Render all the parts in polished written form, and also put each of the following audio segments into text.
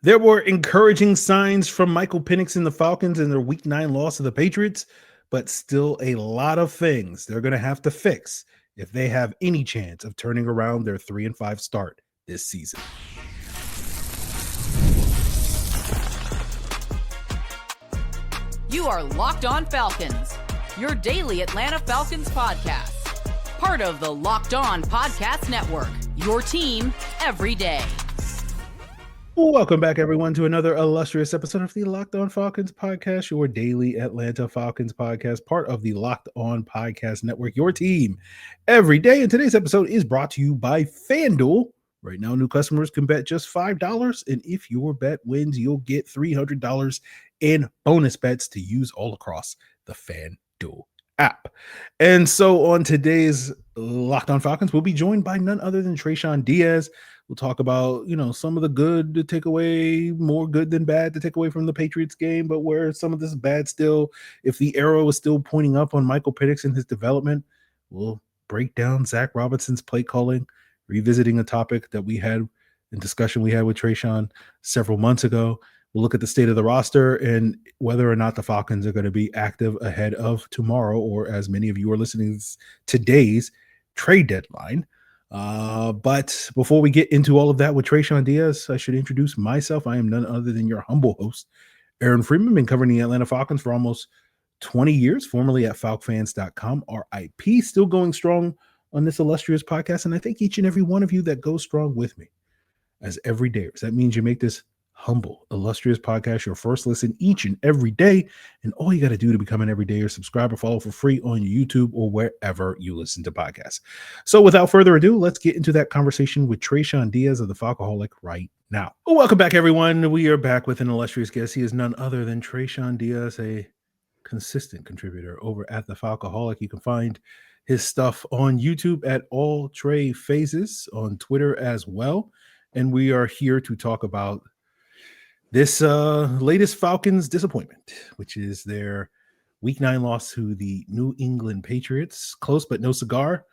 There were encouraging signs from Michael Penix and the Falcons in their Week 9 loss to the Patriots, but still a lot of things they're going to have to fix if they have any chance of turning around their 3-5 start this season. You are Locked On Falcons, your daily Atlanta Falcons podcast. Part of the Locked On Podcast Network, your team every day. Welcome back, everyone, to another illustrious episode of the Locked On Falcons podcast, your daily Atlanta Falcons podcast, part of the Locked On Podcast Network, your team every day. And today's episode is brought to you by FanDuel. Right now, new customers can bet just $5, and if your bet wins, you'll get $300 in bonus bets to use all across the FanDuel app. And so on today's Locked On Falcons, we'll be joined by none other than Tre'Shon Diaz. We'll talk about, some of the good to take away, more good than bad to take away from the Patriots game, but where some of this bad still, if the arrow is still pointing up on Michael Penix and his development, we'll break down Zac Robinson's play calling, revisiting a topic that we had in discussion we had with Tre'Shon several months ago. We'll look at the state of the roster and whether or not the Falcons are going to be active ahead of tomorrow, or as many of you are listening, today's trade deadline. But before we get into all of that with Tre'Shon Diaz, I should introduce myself. I am none other than your humble host, Aaron Freeman. Been covering the Atlanta Falcons for almost 20 years, formerly at falcfans.com, RIP, still going strong on this illustrious podcast. And I thank each and every one of you that goes strong with me as everydayers. That means you make this humble, illustrious podcast your first listen each and every day. And all you got to do to become an everydayer, subscribe or follow for free on YouTube or wherever you listen to podcasts. So without further ado, let's get into that conversation with Tre'Shon Diaz of the Falcoholic right now. Well, welcome back, everyone. We are back with an illustrious guest. He is none other than Tre'Shon Diaz, a consistent contributor over at the Falcoholic. You can find his stuff on YouTube at All Trey Phases, on Twitter as well. And we are here to talk about this latest Falcons disappointment, which is their Week 9 loss to the New England Patriots. Close but no cigar.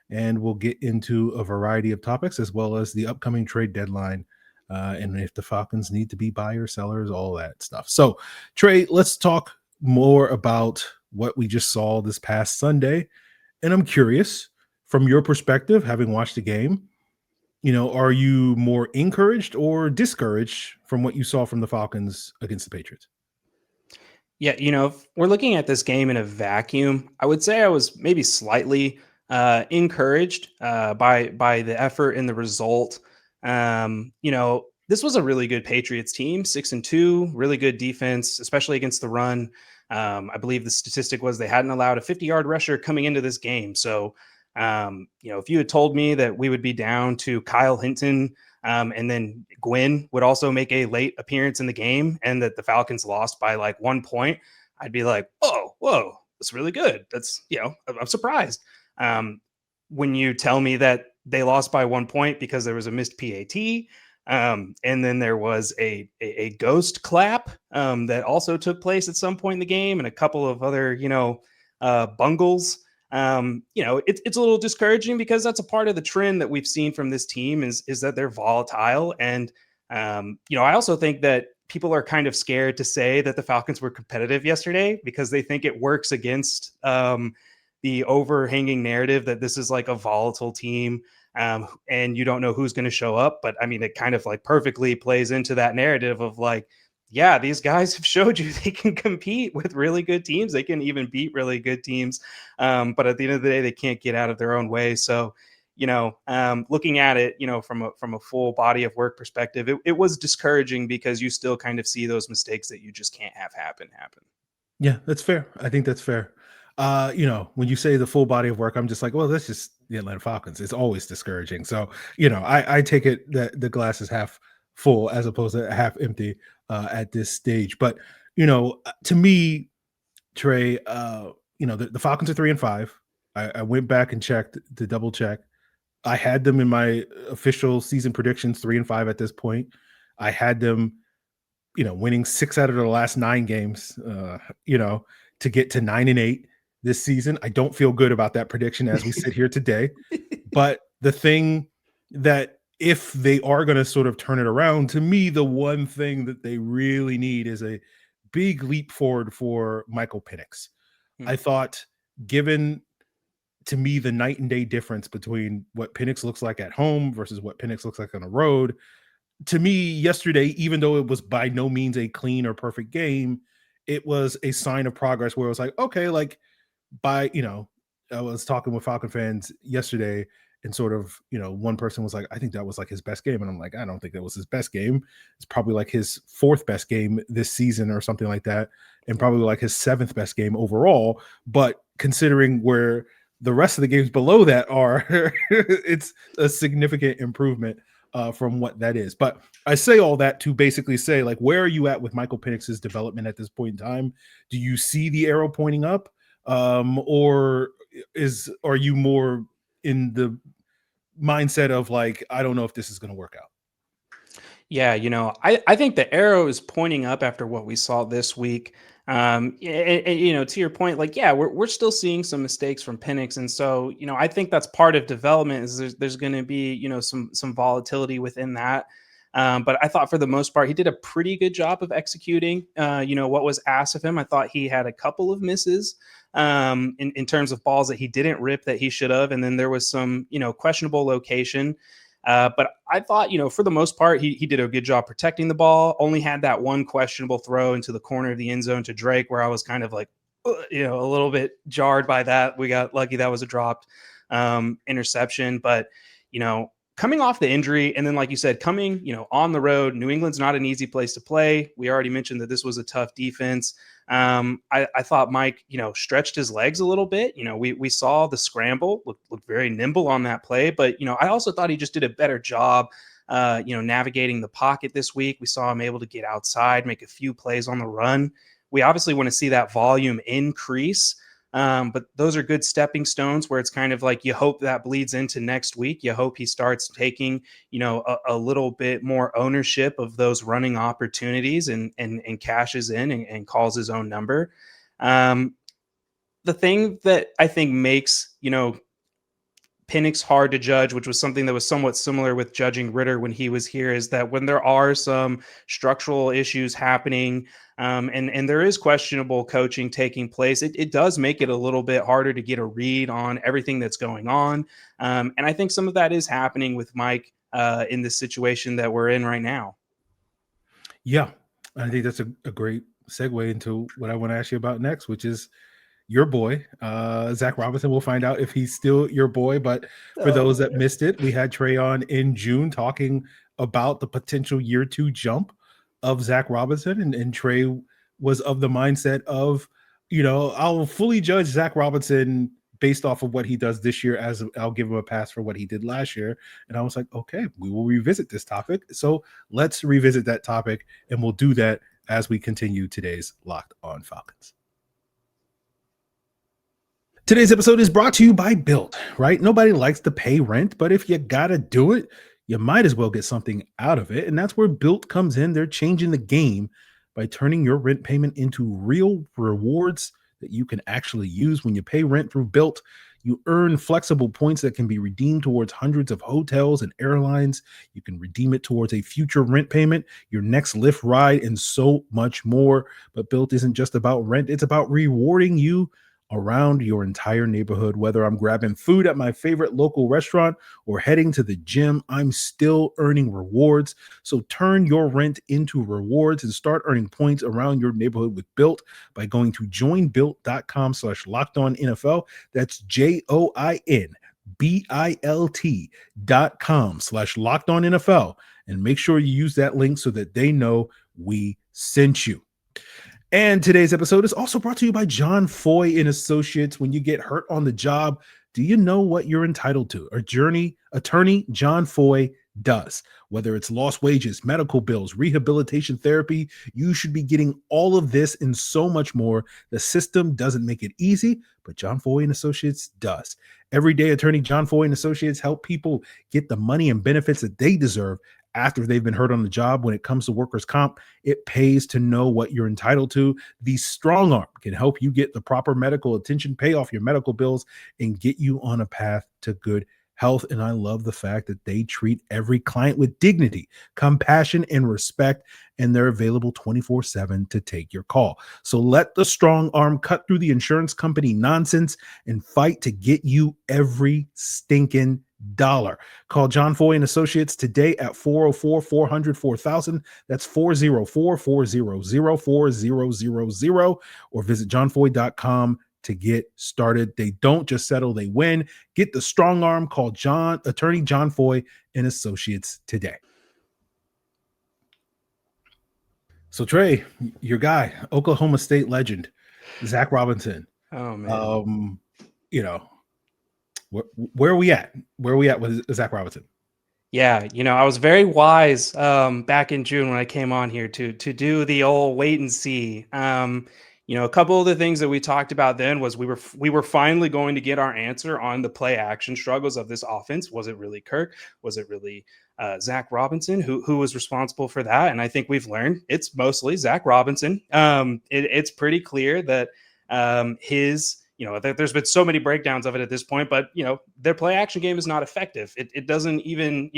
And we'll get into a variety of topics as well as the upcoming trade deadline and if the Falcons need to be buyers, sellers, all that stuff. So, Trey, let's talk more about what we just saw this past Sunday. And I'm curious, from your perspective, having watched the game, are you more encouraged or discouraged from what you saw from the Falcons against the Patriots? Yeah, if we're looking at this game in a vacuum, I would say I was maybe slightly encouraged by the effort and the result. This was a really good Patriots team, 6-2, really good defense, especially against the run. I believe the statistic was they hadn't allowed a 50-yard rusher coming into this game. So, if you had told me that we would be down to Kyle Hinton and then Gwynn would also make a late appearance in the game and that the Falcons lost by like 1 point, I'd be like, whoa, that's really good. That's, I'm surprised. When you tell me that they lost by 1 point because there was a missed PAT, and then there was a ghost clap that also took place at some point in the game and a couple of other, bungles. It's a little discouraging because that's a part of the trend that we've seen from this team is that they're volatile. And, I also think that people are kind of scared to say that the Falcons were competitive yesterday because they think it works against the overhanging narrative that this is like a volatile team and you don't know who's going to show up. But I mean, it kind of like perfectly plays into that narrative of like, yeah, these guys have showed you they can compete with really good teams. They can even beat really good teams. But at the end of the day, they can't get out of their own way. So, looking at it, from a full body of work perspective, it was discouraging because you still kind of see those mistakes that you just can't have happen. Yeah, that's fair. I think that's fair. When you say the full body of work, I'm just like, well, that's just the Atlanta Falcons. It's always discouraging. So, I take it that the glass is half full as opposed to half empty at this stage. But, to me, Trey, the Falcons are 3-5. I went back and checked to double check. I had them in my official season predictions 3-5 at this point. I had them, winning 6 out of the last 9 games, to get to 9-8 this season. I don't feel good about that prediction as we sit here today. But the thing that if they are going to sort of turn it around, to me, the one thing that they really need is a big leap forward for Michael Penix. I thought, given to me the night and day difference between what Penix looks like at home versus what Penix looks like on the road, to me yesterday, even though it was by no means a clean or perfect game, it was a sign of progress where it was like, okay, like by, I was talking with Falcon fans yesterday and sort of, one person was like, I think that was like his best game. And I'm like, I don't think that was his best game. It's probably like his fourth best game this season or something like that. And probably like his seventh best game overall. But considering where the rest of the games below that are, it's a significant improvement from what that is. But I say all that to basically say, like, where are you at with Michael Penix's development at this point in time? Do you see the arrow pointing up? Or are you more in the mindset of like, I don't know if this is going to work out? Yeah, I think the arrow is pointing up after what we saw this week. To your point, like, yeah, we're still seeing some mistakes from Penix, and so I think that's part of development. Is there's going to be some volatility within that. But I thought for the most part he did a pretty good job of executing. What was asked of him. I thought he had a couple of misses in terms of balls that he didn't rip that he should have, and then there was some questionable location. But I thought, for the most part, he did a good job protecting the ball. Only had that one questionable throw into the corner of the end zone to Drake, where I was kind of like, a little bit jarred by that. We got lucky that was a dropped interception. But, coming off the injury, and then, like you said, coming, on the road, New England's not an easy place to play. We already mentioned that this was a tough defense. I thought Mike, stretched his legs a little bit. We saw the scramble, looked very nimble on that play, but, I also thought he just did a better job, navigating the pocket this week. We saw him able to get outside, make a few plays on the run. We obviously want to see that volume increase. But those are good stepping stones where it's kind of like you hope that bleeds into next week. You hope he starts taking, a little bit more ownership of those running opportunities and cashes in and calls his own number. The thing that I think makes, Penix hard to judge, which was something that was somewhat similar with judging Ritter when he was here, is that when there are some structural issues happening, and there is questionable coaching taking place, it does make it a little bit harder to get a read on everything that's going on. And I think some of that is happening with Mike in the situation that we're in right now. Yeah, I think that's a great segue into what I want to ask you about next, which is your boy, Zac Robinson. We'll find out if he's still your boy. But for those that missed it, we had Tre'Shon in June talking about the potential year 2 jump of Zac Robinson. And Trey was of the mindset of, I'll fully judge Zac Robinson based off of what he does this year, as I'll give him a pass for what he did last year. And I was like, okay, we will revisit this topic. So let's revisit that topic, and we'll do that as we continue today's Locked On Falcons. Today's episode is brought to you by Built, right? Nobody likes to pay rent, but if you gotta do it, you might as well get something out of it. And that's where Built comes in. They're changing the game by turning your rent payment into real rewards that you can actually use. When you pay rent through Built, you earn flexible points that can be redeemed towards hundreds of hotels and airlines. You can redeem it towards a future rent payment, your next Lyft ride, and so much more. But Built isn't just about rent. It's about rewarding you around your entire neighborhood. Whether I'm grabbing food at my favorite local restaurant or heading to the gym, I'm still earning rewards. So turn your rent into rewards and start earning points around your neighborhood with Built by going to joinbuilt.com/lockedonnfl. That's joinbuilt.com/lockedonnfl. And make sure you use that link so that they know we sent you. And today's episode is also brought to you by John Foy and Associates. When you get hurt on the job, do you know what you're entitled to? Attorney John Foy does. Whether it's lost wages, medical bills, rehabilitation therapy, you should be getting all of this and so much more. The system doesn't make it easy, but John Foy and Associates does. Every day, attorney John Foy and Associates help people get the money and benefits that they deserve after they've been hurt on the job. When it comes to workers' comp, it pays to know what you're entitled to. The Strong Arm can help you get the proper medical attention, pay off your medical bills, and get you on a path to good health. And I love the fact that they treat every client with dignity, compassion, and respect, and they're available 24/7 to take your call. So let the strong arm cut through the insurance company nonsense and fight to get you every stinking dollar. Call John Foy and Associates today at 404-400-4000. That's 404-400-4000, or visit johnfoy.com to get started. They don't just settle, they win. Get the strong arm. Call attorney John Foy and Associates today. So Trey, your guy, Oklahoma State legend, Zac Robinson. Oh man. Where are we at? Where are we at with Zac Robinson? Yeah, I was very wise back in June when I came on here to do the old wait and see. A couple of the things that we talked about then was we were finally going to get our answer on the play action struggles of this offense. Was it really Kirk? Was it really Zac Robinson? Who was responsible for that? And I think we've learned it's mostly Zac Robinson. It's pretty clear that his there's been so many breakdowns of it at this point, but their play action game is not effective. It doesn't even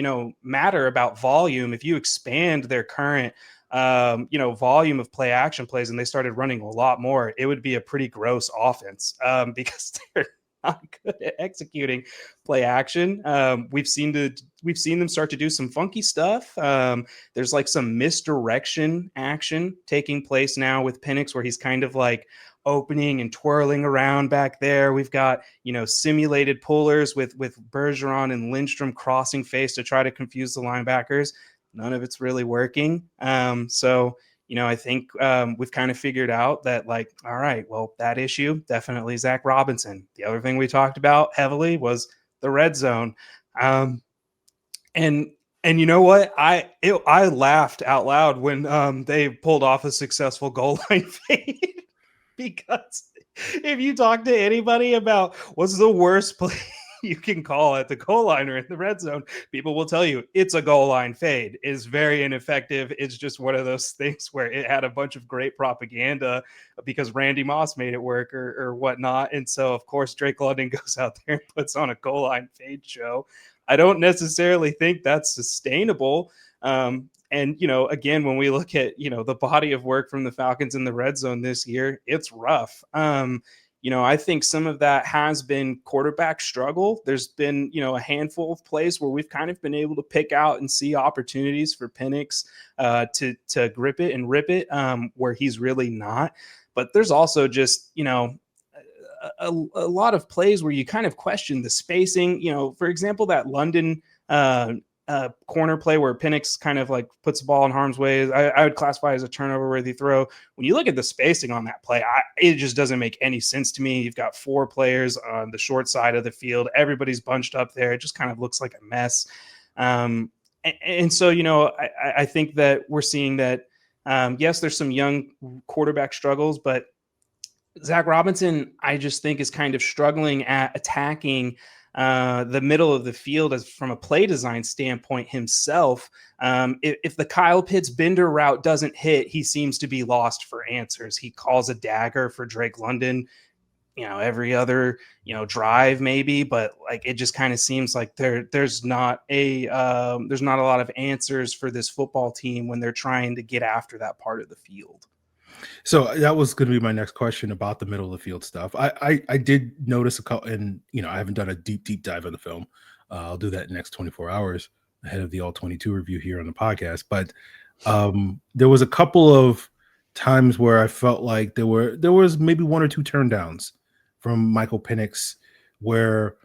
matter about volume. If you expand their current volume of play action plays and they started running a lot more, it would be a pretty gross offense because they're not good at executing play action. We've seen them start to do some funky stuff. There's like some misdirection action taking place now with Penix, where he's kind of like opening and twirling around back there. We've got, simulated pullers with Bergeron and Lindstrom crossing face to try to confuse the linebackers. None of it's really working. So I think we've kind of figured out that, like, all right, well, that issue, definitely Zac Robinson. The other thing we talked about heavily was the red zone. And you know what? I laughed out loud when they pulled off a successful goal line fade. Because if you talk to anybody about what's the worst play you can call at the goal line or in the red zone, people will tell you it's a goal line fade. It's very ineffective. It's just one of those things where it had a bunch of great propaganda because Randy Moss made it work or whatnot. And so, of course, Drake London goes out there and puts on a goal line fade show. I don't necessarily think that's sustainable. And, again, when we look at, the body of work from the Falcons in the red zone this year, it's rough. I think some of that has been quarterback struggle. There's been, a handful of plays where we've kind of been able to pick out and see opportunities for Penix to grip it and rip it where he's really not. But there's also just, a lot of plays where you kind of question the spacing. For example, that London corner play where Penix kind of like puts the ball in harm's way, I would classify as a turnover worthy throw. When you look at the spacing on that play, it just doesn't make any sense to me. You've got 4 players on the short side of the field. Everybody's bunched up there. It just kind of looks like a mess. And so, I think that we're seeing that, yes, there's some young quarterback struggles, but Zac Robinson, I just think, is kind of struggling at attacking the middle of the field as from a play design standpoint himself. If the Kyle Pitts Bender route doesn't hit, he seems to be lost for answers. He calls a dagger for Drake London, every other, drive maybe, but like, it just kind of seems like there's not a lot of answers for this football team when they're trying to get after that part of the field. So that was going to be my next question about the middle of the field stuff. I did notice a couple, and I haven't done a deep dive on the film. I'll do that in the next 24 hours ahead of the all 22 review here on the podcast. But there was a couple of times where I felt like there was maybe 1 or 2 turn downs from Michael Penix where,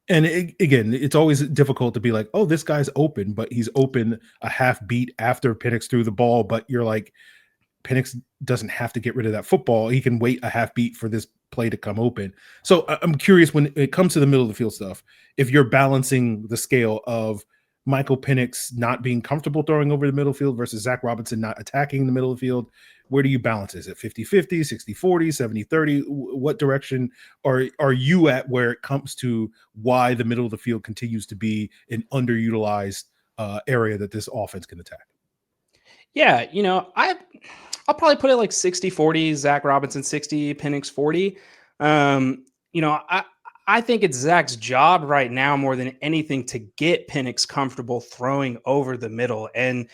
and again, it's always difficult to be like, oh, this guy's open, but he's open a half beat after Penix threw the ball. But you're like, Penix doesn't have to get rid of that football. He can wait a half beat for this play to come open. So I'm curious, when it comes to the middle of the field stuff, if you're balancing the scale of Michael Penix not being comfortable throwing over the middle field versus Zac Robinson not attacking the middle of the field, where do you balance? Is it 50-50, 60-40, 70-30? What direction are you at where it comes to why the middle of the field continues to be an underutilized area that this offense can attack? Yeah, I'll probably put it like 60-40, Zac Robinson 60, Penix 40. I think it's Zach's job right now more than anything to get Penix comfortable throwing over the middle. And,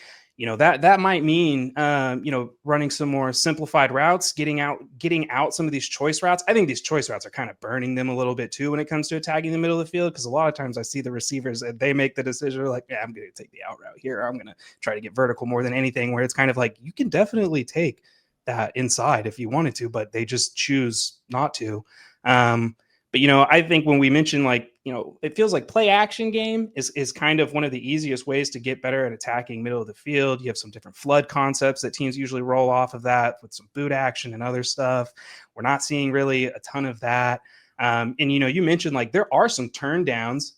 that might mean, running some more simplified routes, getting out some of these choice routes. I think these choice routes are kind of burning them a little bit too when it comes to attacking the middle of the field. Because a lot of times I see the receivers and they make the decision like, yeah, I'm going to take the out route here. I'm going to try to get vertical more than anything, where it's kind of like, you can definitely take that inside if you wanted to, but they just choose not to. But I think when we mention it feels like play action game is kind of one of the easiest ways to get better at attacking middle of the field. You have some different flood concepts that teams usually roll off of that with some boot action and other stuff. We're not seeing really a ton of that. And you mentioned there are some turn downs.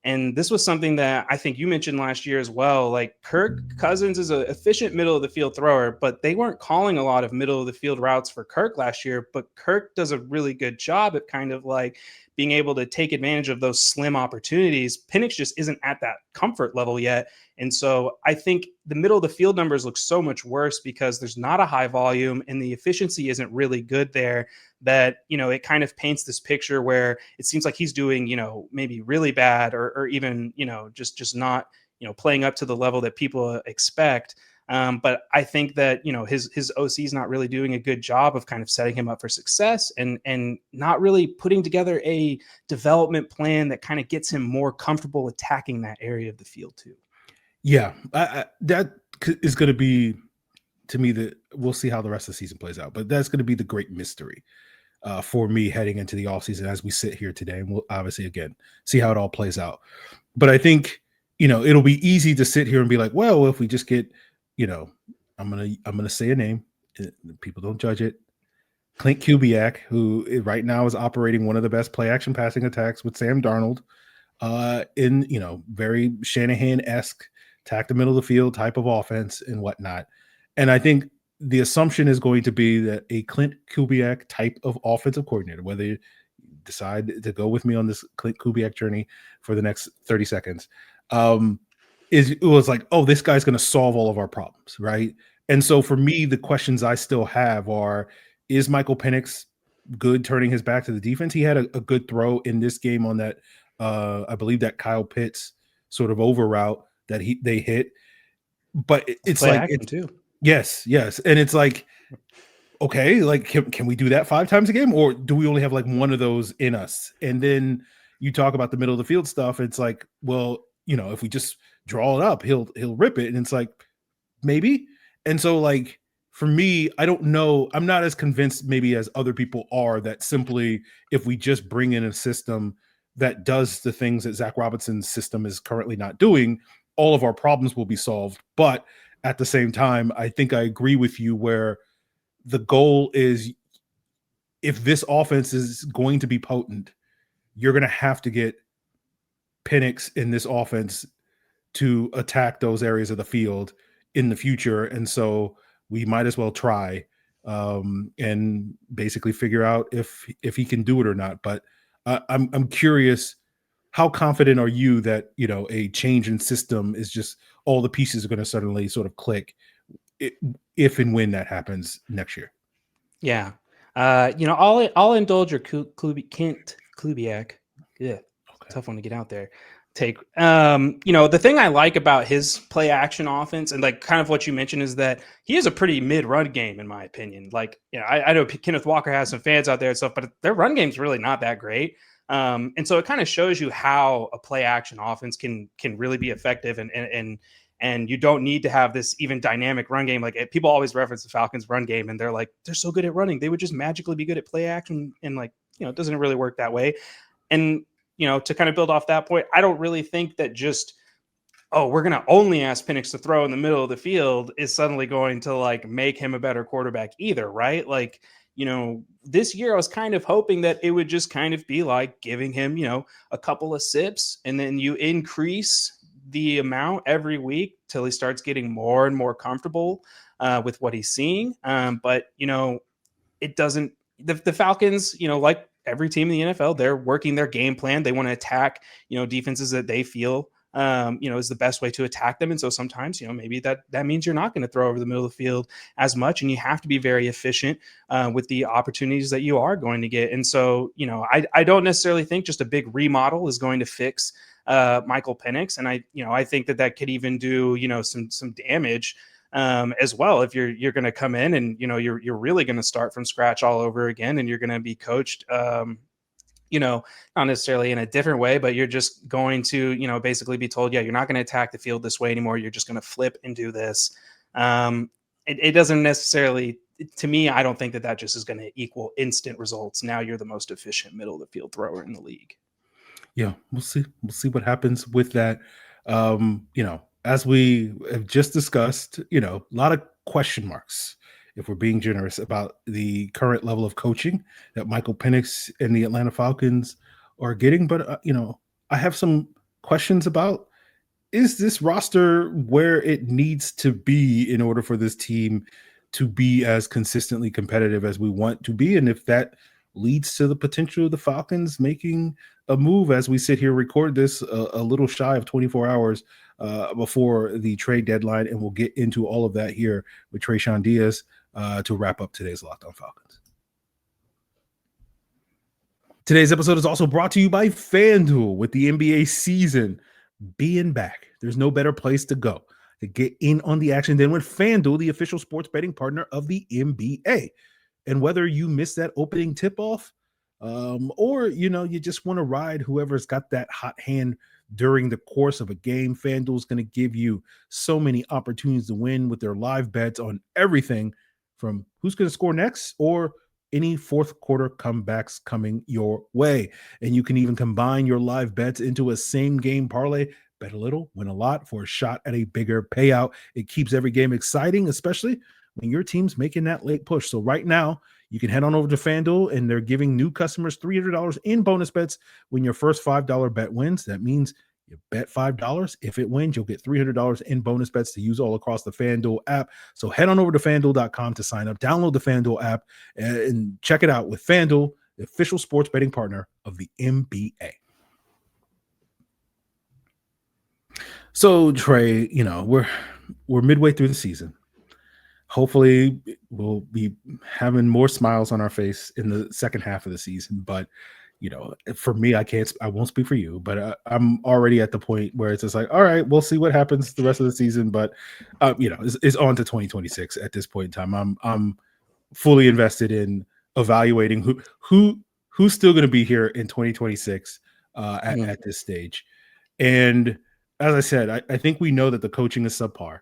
And this was something that I think you mentioned last year as well. Like Kirk Cousins is an efficient middle of the field thrower, but they weren't calling a lot of middle of the field routes for Kirk last year. But Kirk does a really good job at kind of being able to take advantage of those slim opportunities. Penix just isn't at that comfort level yet. And so I think the middle of the field numbers look so much worse because there's not a high volume and the efficiency isn't really good there, that, it kind of paints this picture where it seems like he's doing, maybe really bad or even, just not, playing up to the level that people expect. But I think that, his OC is not really doing a good job of kind of setting him up for success and not really putting together a development plan that kind of gets him more comfortable attacking that area of the field too. Yeah, that is going to be, to me, that we'll see how the rest of the season plays out. But that's going to be the great mystery for me heading into the offseason as we sit here today. And we'll obviously, again, see how it all plays out. But I think, it'll be easy to sit here and be like, well, if we just get, I'm gonna say a name. People don't judge it. Clint Kubiak, who right now is operating one of the best play action passing attacks with Sam Darnold in, very Shanahan-esque attack the middle of the field type of offense and whatnot. And I think the assumption is going to be that a Clint Kubiak type of offensive coordinator, whether you decide to go with me on this Clint Kubiak journey for the next 30 seconds, it was like, oh, this guy's going to solve all of our problems, right? And so for me, the questions I still have are, is Michael Penix good turning his back to the defense? He had a good throw in this game on that, I believe that Kyle Pitts sort of over route that they hit. But it's like, too. Yes. And it's like, okay, can we do that 5 times a game? Or do we only have one of those in us? And then you talk about the middle of the field stuff. It's like, well, if we just draw it up, he'll rip it. And it's like, maybe. And so for me, I don't know. I'm not as convinced maybe as other people are that simply if we just bring in a system that does the things that Zac Robinson's system is currently not doing, all of our problems will be solved. But at the same time, I think I agree with you where the goal is, if this offense is going to be potent, you're going to have to get Penix in this offense to attack those areas of the field in the future. And so we might as well try and basically figure out if he can do it or not. But I'm curious, how confident are you that, a change in system is just all the pieces are going to suddenly sort of click if and when that happens next year? Yeah. I'll indulge your Kent Kubiak. Yeah. Okay. Tough one to get out there. The thing I like about his play action offense and kind of what you mentioned is that he has a pretty mid run game, in my opinion. I know Kenneth Walker has some fans out there and stuff, but their run game's really not that great. And so it kind of shows you how a play action offense can really be effective and you don't need to have this even dynamic run game. People always reference the Falcons run game and they're like, they're so good at running. They would just magically be good at play action. And it doesn't really work that way. And, to kind of build off that point, I don't really think that just, we're going to only ask Penix to throw in the middle of the field is suddenly going to make him a better quarterback either. Right. This year I was kind of hoping that it would just kind of be giving him, a couple of sips and then you increase the amount every week till he starts getting more and more comfortable with what he's seeing. But it doesn't, the Falcons, like every team in the NFL, they're working their game plan. They want to attack, defenses that they feel is the best way to attack them. And so sometimes, maybe that means you're not going to throw over the middle of the field as much, and you have to be very efficient with the opportunities that you are going to get. And so, I don't necessarily think just a big remodel is going to fix Michael Penix. And I think that could even do, some damage as well. If you're going to come in and, you're really going to start from scratch all over again, and you're going to be coached, not necessarily in a different way, but you're just going to, basically be told, yeah, you're not going to attack the field this way anymore. You're just going to flip and do this. It doesn't necessarily, to me, I don't think that just is going to equal instant results. Now you're the most efficient middle of the field thrower in the league. Yeah, we'll see. We'll see what happens with that. As we have just discussed, a lot of question marks, if we're being generous, about the current level of coaching that Michael Penix and the Atlanta Falcons are getting. But, I have some questions about, is this roster where it needs to be in order for this team to be as consistently competitive as we want to be? And if that leads to the potential of the Falcons making a move as we sit here, record this a little shy of 24 hours before the trade deadline. And we'll get into all of that here with Tre'Shon Diaz to wrap up today's Locked On Falcons. Today's episode is also brought to you by FanDuel. With the NBA season being back, there's no better place to go to get in on the action than with FanDuel, the official sports betting partner of the NBA. And whether you miss that opening tip-off or, you just want to ride whoever's got that hot hand during the course of a game, FanDuel is going to give you so many opportunities to win with their live bets on everything from who's going to score next or any fourth quarter comebacks coming your way. And you can even combine your live bets into a same game parlay. Bet a little, win a lot for a shot at a bigger payout. It keeps every game exciting, especially when your team's making that late push. So right now, you can head on over to FanDuel, and they're giving new customers $300 in bonus bets when your first $5 bet wins. That means you bet $5. If it wins, you'll get $300 in bonus bets to use all across the FanDuel app. So head on over to FanDuel.com to sign up. Download the FanDuel app and check it out with FanDuel, the official sports betting partner of the NBA. So Trey, we're midway through the season. Hopefully we'll be having more smiles on our face in the second half of the season. But, for me, I won't speak for you, but I'm already at the point where it's just like, all right, we'll see what happens the rest of the season. But, it's on to 2026 at this point in time. I'm fully invested in evaluating who's still going to be here in 2026 at this stage. And as I said, I think we know that the coaching is subpar.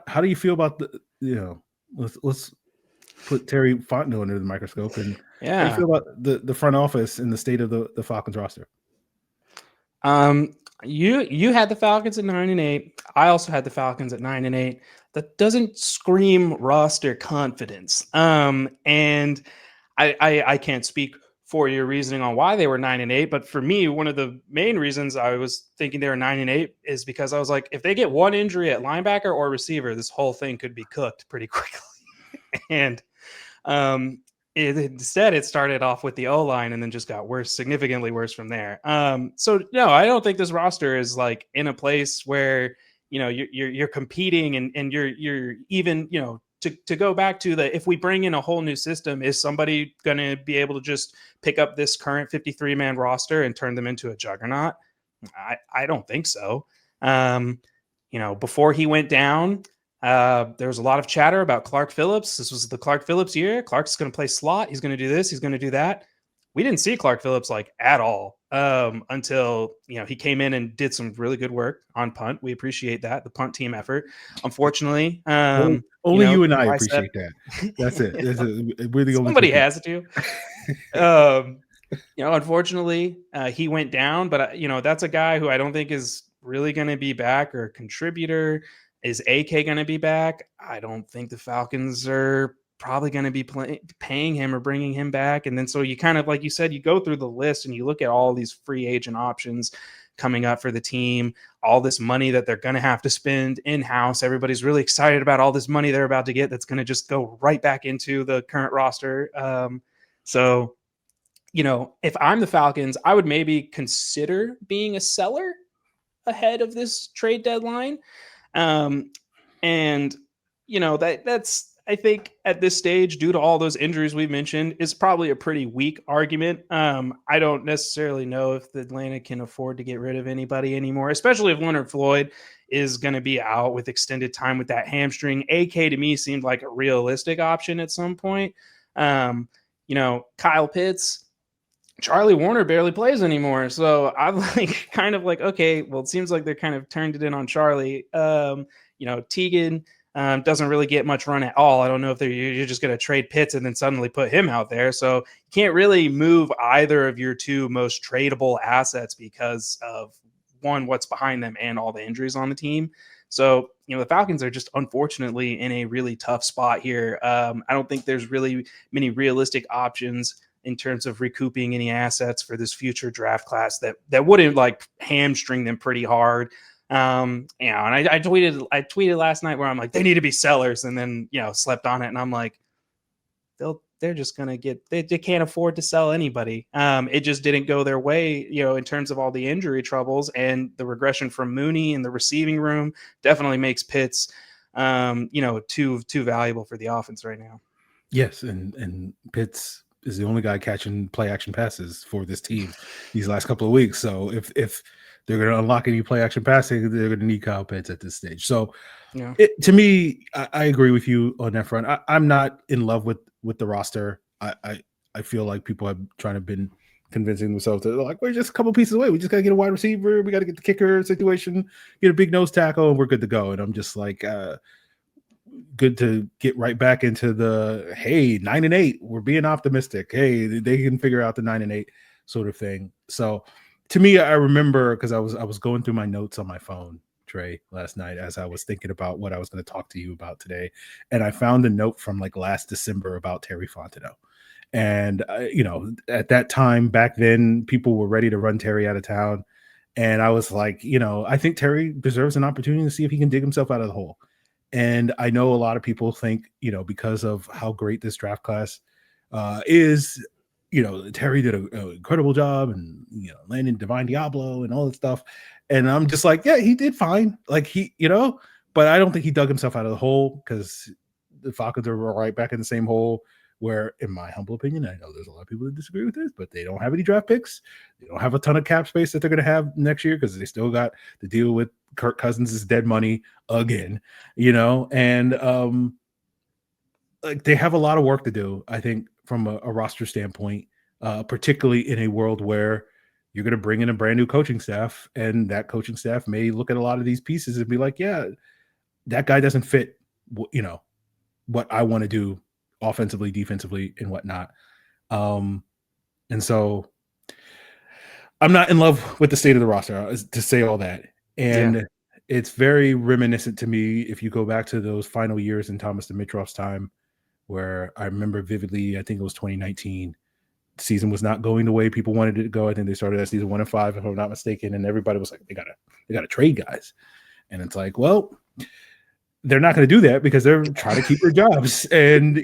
How do you feel about let's put Terry Fontenot under the microscope, and how do you feel about the front office and the state of the Falcons roster? You had the Falcons at 9-8. I also had the Falcons at 9-8. That doesn't scream roster confidence. And I can't speak for your reasoning on why they were 9-8, but for me, one of the main reasons I was thinking they were 9-8 is because I was like, if they get one injury at linebacker or receiver, this whole thing could be cooked pretty quickly. And instead, it started off with the O-line and then just got worse, significantly worse from there. So no, I don't think this roster is like in a place where you're competing and you're even to go back to if we bring in a whole new system, is somebody going to be able to just pick up this current 53-man roster and turn them into a juggernaut? I don't think so. Before he went down, there was a lot of chatter about Clark Phillips. This was the Clark Phillips year. Clark's going to play slot. He's going to do this. He's going to do that. We didn't see Clark Phillips at all until he came in and did some really good work on punt. We appreciate that, the punt team effort. Unfortunately, only you and I appreciate that. That's it. We're the only somebody has to. Unfortunately, he went down, but that's a guy who I don't think is really going to be back or a contributor. Is AK going to be back? I don't think the Falcons are probably going to be paying him or bringing him back. And then so you kind of, like you said, you go through the list and you look at all these free agent options coming up for the team, all this money that they're going to have to spend in-house. Everybody's really excited about all this money they're about to get that's going to just go right back into the current roster. So if I'm the Falcons, I would maybe consider being a seller ahead of this trade deadline. And that's, I think at this stage, due to all those injuries we mentioned, is probably a pretty weak argument. I don't necessarily know if the Atlanta can afford to get rid of anybody anymore, especially if Leonard Floyd is going to be out with extended time with that hamstring. AK to me seemed like a realistic option at some point. Kyle Pitts, Charlie Warner barely plays anymore. So I'm kind of like, okay, well, it seems like they're kind of turned it in on Charlie. Teagan doesn't really get much run at all. I don't know if you're just going to trade Pitts and then suddenly put him out there. So you can't really move either of your two most tradable assets because of one, what's behind them and all the injuries on the team. So, the Falcons are just unfortunately in a really tough spot here. I don't think there's really many realistic options in terms of recouping any assets for this future draft class that wouldn't hamstring them pretty hard. And I tweeted last night where I'm like, they need to be sellers, and then, slept on it. And I'm like, they're just going to they can't afford to sell anybody. It just didn't go their way, in terms of all the injury troubles, and the regression from Mooney in the receiving room definitely makes Pitts, too valuable for the offense right now. Yes. And Pitts is the only guy catching play action passes for this team these last couple of weeks. So if they're going to unlock any play action passing, they're going to need Kyle Pitts at this stage. So to me, I agree with you on that front. I'm not in love with the roster. I feel like people have been convincing themselves that they're like, we're just a couple pieces away. We just got to get a wide receiver. We got to get the kicker situation, get a big nose tackle, and we're good to go. And I'm just like, good to get right back into the, hey, 9-8. We're being optimistic. Hey, they can figure out the 9-8 sort of thing. So to me, I remember, because I was going through my notes on my phone, Trey, last night as I was thinking about what I was going to talk to you about today, and I found a note from last December about Terry Fontenot. And at that time back then, people were ready to run Terry out of town, and I was like, I think Terry deserves an opportunity to see if he can dig himself out of the hole. And I know a lot of people think, because of how great this draft class is, Terry did an incredible job, and landing Divine Diablo and all that stuff. And I'm just like, yeah, he did fine. But I don't think he dug himself out of the hole, because the Falcons are right back in the same hole where, in my humble opinion, I know there's a lot of people that disagree with this, but they don't have any draft picks. They don't have a ton of cap space that they're going to have next year, because they still got to deal with Kirk Cousins' dead money again, and they have a lot of work to do, I think, from a roster standpoint, particularly in a world where you're going to bring in a brand new coaching staff, and that coaching staff may look at a lot of these pieces and be like, yeah, that guy doesn't fit, what I want to do offensively, defensively, and whatnot. And so I'm not in love with the state of the roster, to say all that. And it's very reminiscent to me, if you go back to those final years in Thomas Dimitroff's time, where I remember vividly, I think it was 2019. The season was not going the way people wanted it to go. I think they started that season 1-5, if I'm not mistaken, and everybody was like, they gotta trade guys. And it's like, well, they're not going to do that, because they're trying to keep their jobs. And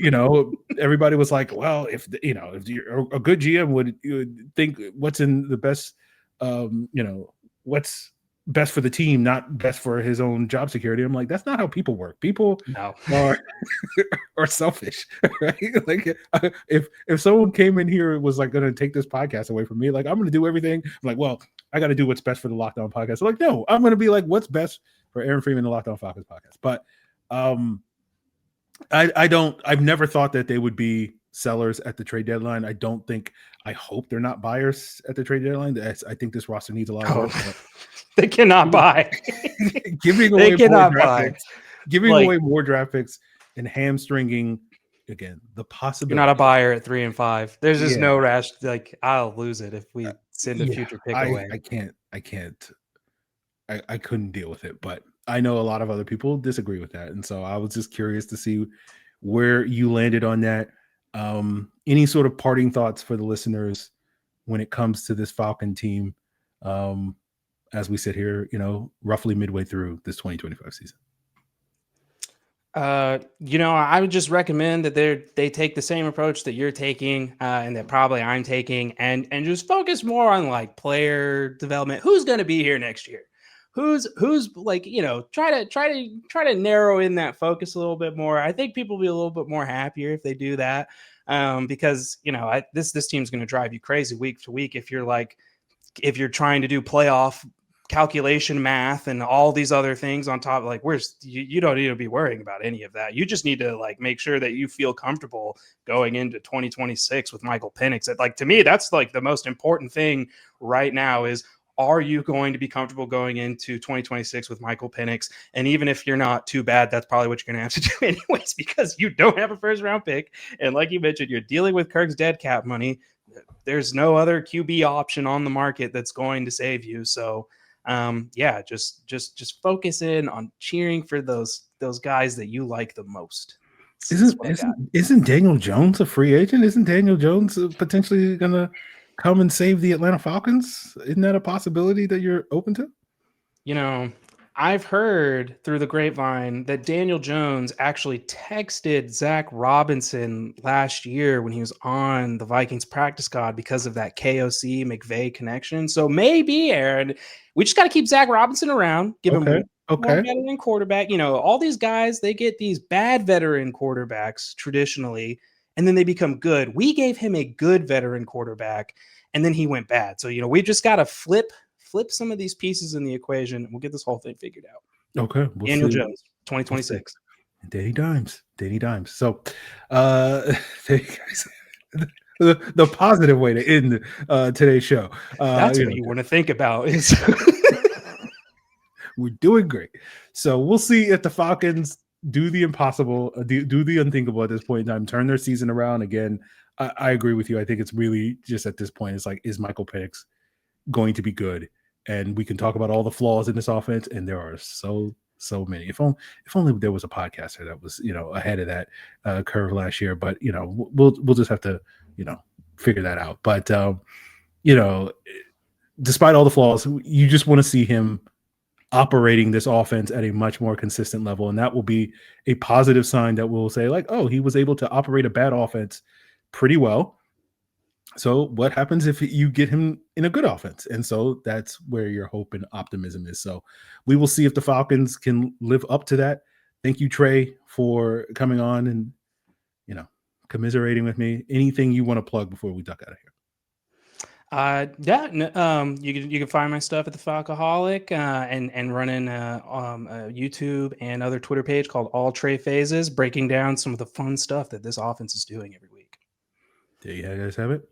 everybody was like, well, if you're a good GM would think what's in the best, what's best for the team, not best for his own job security. I'm like, that's not how people work. People are selfish, right? If someone came in here and was going to take this podcast away from me, I'm going to do everything. I'm like, well, I got to do what's best for the Locked On podcast. I'm like, no, I'm going to be like, what's best for Aaron Freeman, the Locked On Falcons podcast. But I've never thought that they would be sellers at the trade deadline. I hope they're not buyers at the trade deadline. I think this roster needs a lot of work. They cannot buy. Giving away more draft picks and hamstringing, again, the possibility. You're not a buyer at 3 and 5. There's just no rash. I'll lose it if we send a future pick away. I couldn't deal with it, but I know a lot of other people disagree with that. And so I was just curious to see where you landed on that. Any sort of parting thoughts for the listeners when it comes to this Falcon team, as we sit here, roughly midway through this 2025 season? I would just recommend that they take the same approach that you're taking, and that probably I'm taking, and just focus more on player development. Who's going to be here next year? who's like, try to narrow in that focus a little bit more. I think people will be a little bit more happier if they do that. Because this team's going to drive you crazy week to week if you're trying to do playoff calculation math and all these other things on top. Like, you don't need to be worrying about any of that. You just need to like make sure that you feel comfortable going into 2026 with Michael Penix. Like, to me, that's like the most important thing right now is, are you going to be comfortable going into 2026 with Michael Penix? And even if you're not too bad, that's probably what you're going to have to do anyways, because you don't have a first round pick. And like you mentioned, you're dealing with Kirk's dead cap money. There's no other QB option on the market that's going to save you. So just focus in on cheering for those guys that you like the most. Isn't Daniel Jones a free agent? Isn't Daniel Jones potentially going to come and save the Atlanta Falcons? Isn't that a possibility that you're open to? I've heard through the grapevine that Daniel Jones actually texted Zac Robinson last year when he was on the Vikings practice squad because of that KOC McVay connection. So maybe, Aaron, we just got to keep Zac Robinson around, give him one veteran quarterback. All these guys, they get these bad veteran quarterbacks traditionally, and then they become good. We gave him a good veteran quarterback, and then he went bad. So, we just got to flip some of these pieces in the equation, and we'll get this whole thing figured out. Okay. Daniel Jones, 2026. Danny Dimes. So, there you guys. The positive way to end today's show. That's what you want to think about. Is we're doing great. So we'll see if the Falcons do the impossible, do the unthinkable at this point in time, turn their season around again. I agree with you. I think it's really just at this point, it's like, is Michael Penix going to be good? And we can talk about all the flaws in this offense, and there are so many. If only there was a podcaster that was ahead of that curve last year. But we'll just have to figure that out. But despite all the flaws, you just want to see him operating this offense at a much more consistent level, and that will be a positive sign that will say like, oh, he was able to operate a bad offense pretty well. So what happens if you get him in a good offense? And so that's where your hope and optimism is. So we will see if the Falcons can live up to that. Thank you, Trey, for coming on and, commiserating with me. Anything you want to plug before we duck out of here? You can find my stuff at the Falcoholic and running a YouTube and other Twitter page called All Trey Phases, breaking down some of the fun stuff that this offense is doing every week. There you guys have it.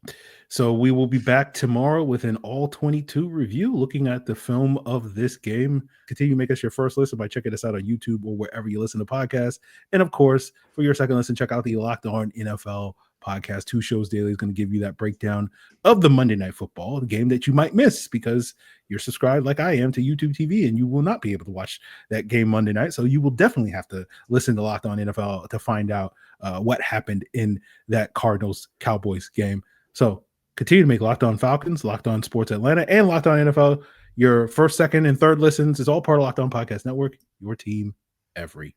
So we will be back tomorrow with an all 22 review, looking at the film of this game. Continue to make us your first listen by checking us out on YouTube or wherever you listen to podcasts. And of course, for your second listen, check out the Locked On NFL podcast. 2 shows daily is going to give you that breakdown of the Monday Night Football, the game that you might miss because you're subscribed like I am to YouTube TV, and you will not be able to watch that game Monday night. So you will definitely have to listen to Locked On NFL to find out what happened in that Cardinals-Cowboys game. So continue to make Locked On Falcons, Locked On Sports Atlanta, and Locked On NFL your first, second, and third listens. Is all part of Locked On Podcast Network, your team every